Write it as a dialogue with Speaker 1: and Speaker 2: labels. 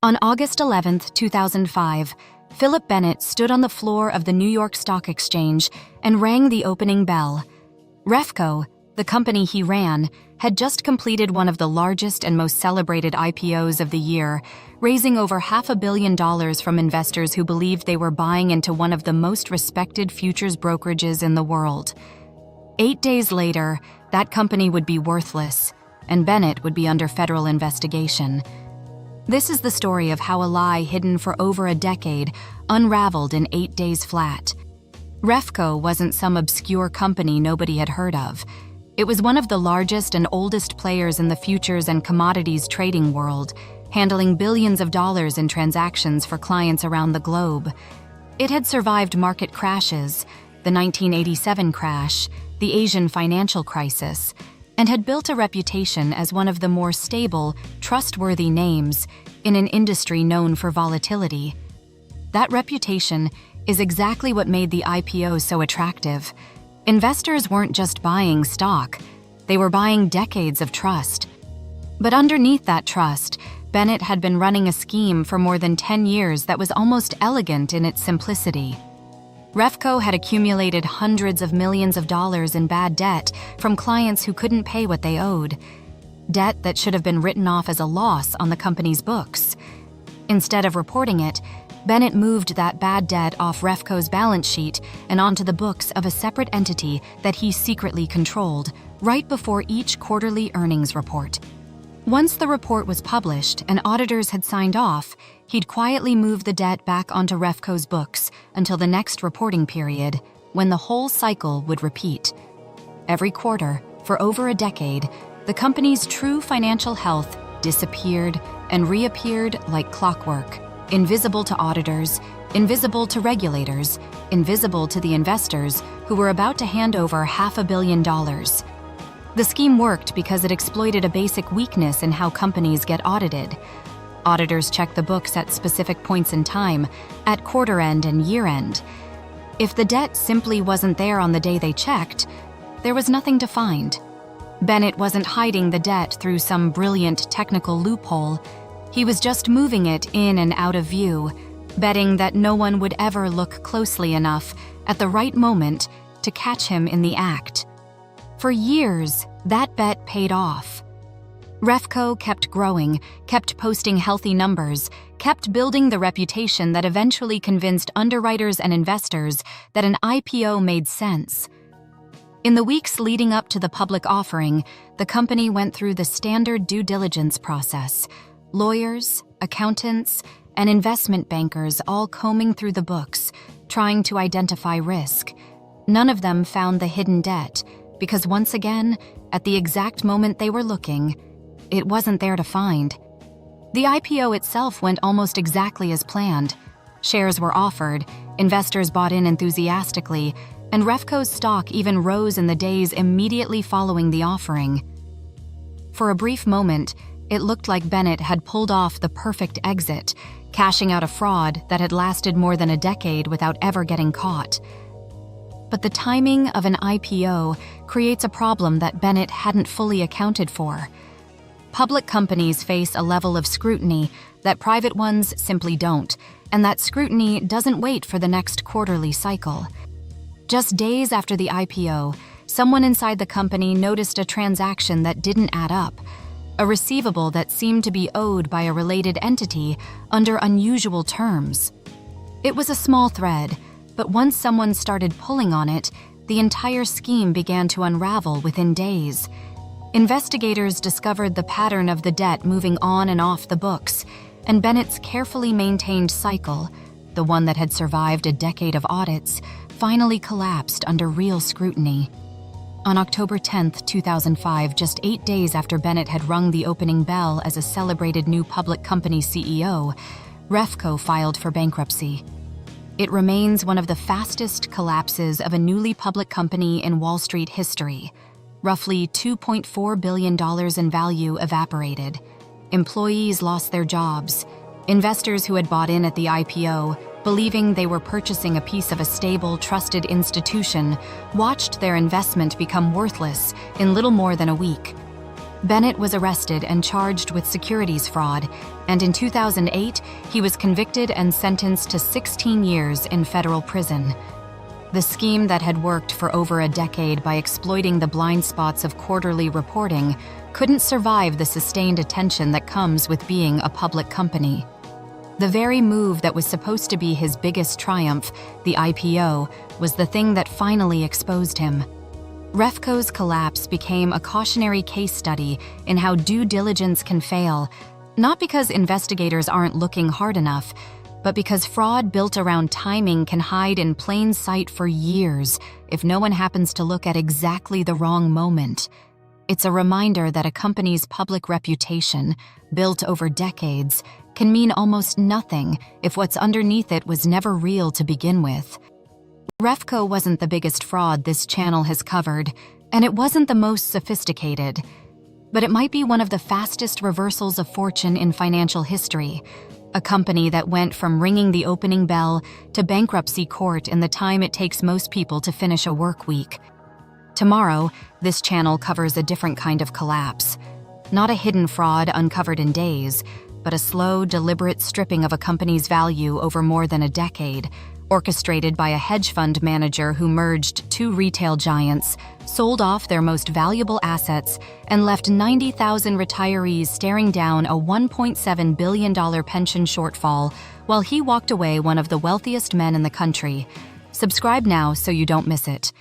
Speaker 1: On August 11, 2005, Phillip Bennett stood on the floor of the New York Stock Exchange and rang the opening bell. Refco, the company he ran, had just completed one of the largest and most celebrated IPOs of the year, raising over $500 million from investors who believed they were buying into one of the most respected futures brokerages in the world. 8 days later, that company would be worthless, and Bennett would be under federal investigation. This is the story of how a lie hidden for over a decade unraveled in 8 days flat. Refco wasn't some obscure company nobody had heard of. It was one of the largest and oldest players in the futures and commodities trading world, handling billions of dollars in transactions for clients around the globe. It had survived market crashes, the 1987 crash, the Asian financial crisis, and had built a reputation as one of the more stable, trustworthy names in an industry known for volatility. That reputation is exactly what made the IPO so attractive. Investors weren't just buying stock, they were buying decades of trust. But underneath that trust, Bennett had been running a scheme for more than 10 years that was almost elegant in its simplicity. Refco had accumulated hundreds of millions of dollars in bad debt from clients who couldn't pay what they owed, debt that should have been written off as a loss on the company's books. Instead of reporting it, Bennett moved that bad debt off Refco's balance sheet and onto the books of a separate entity that he secretly controlled, right before each quarterly earnings report. Once the report was published and auditors had signed off, he'd quietly move the debt back onto Refco's books until the next reporting period, when the whole cycle would repeat. Every quarter, for over a decade, the company's true financial health disappeared and reappeared like clockwork, invisible to auditors, invisible to regulators, invisible to the investors who were about to hand over $500 million. The scheme worked because it exploited a basic weakness in how companies get audited. Auditors check the books at specific points in time, at quarter end and year end. If the debt simply wasn't there on the day they checked, there was nothing to find. Bennett wasn't hiding the debt through some brilliant technical loophole. He was just moving it in and out of view, betting that no one would ever look closely enough at the right moment to catch him in the act. For years, that bet paid off. Refco kept growing, kept posting healthy numbers, kept building the reputation that eventually convinced underwriters and investors that an IPO made sense. In the weeks leading up to the public offering, the company went through the standard due diligence process. Lawyers, accountants, and investment bankers all combing through the books, trying to identify risk. None of them found the hidden debt, because once again, at the exact moment they were looking, it wasn't there to find. The IPO itself went almost exactly as planned. Shares were offered, investors bought in enthusiastically, and Refco's stock even rose in the days immediately following the offering. For a brief moment, it looked like Bennett had pulled off the perfect exit, cashing out a fraud that had lasted more than a decade without ever getting caught. But the timing of an IPO creates a problem that Bennett hadn't fully accounted for. Public companies face a level of scrutiny that private ones simply don't, and that scrutiny doesn't wait for the next quarterly cycle. Just days after the IPO, someone inside the company noticed a transaction that didn't add up, a receivable that seemed to be owed by a related entity under unusual terms. It was a small thread, but once someone started pulling on it, the entire scheme began to unravel within days. Investigators discovered the pattern of the debt moving on and off the books, and Bennett's carefully maintained cycle, the one that had survived a decade of audits, finally collapsed under real scrutiny. On October 10, 2005, just 8 days after Bennett had rung the opening bell as a celebrated new public company CEO, Refco filed for bankruptcy. It remains one of the fastest collapses of a newly public company in Wall Street history. Roughly $2.4 billion in value evaporated. Employees lost their jobs. Investors who had bought in at the IPO, believing they were purchasing a piece of a stable, trusted institution, watched their investment become worthless in little more than a week. Bennett was arrested and charged with securities fraud, and in 2008, he was convicted and sentenced to 16 years in federal prison. The scheme that had worked for over a decade by exploiting the blind spots of quarterly reporting couldn't survive the sustained attention that comes with being a public company. The very move that was supposed to be his biggest triumph, the IPO, was the thing that finally exposed him. Refco's collapse became a cautionary case study in how due diligence can fail, not because investigators aren't looking hard enough, but because fraud built around timing can hide in plain sight for years if no one happens to look at exactly the wrong moment. It's a reminder that a company's public reputation, built over decades, can mean almost nothing if what's underneath it was never real to begin with. Refco wasn't the biggest fraud this channel has covered, and it wasn't the most sophisticated, but it might be one of the fastest reversals of fortune in financial history. A company that went from ringing the opening bell to bankruptcy court in the time it takes most people to finish a work week. Tomorrow, this channel covers a different kind of collapse. Not a hidden fraud uncovered in days, but a slow, deliberate stripping of a company's value over more than a decade, orchestrated by a hedge fund manager who merged two retail giants, sold off their most valuable assets, and left 90,000 retirees staring down a $1.7 billion pension shortfall while he walked away one of the wealthiest men in the country. Subscribe now so you don't miss it.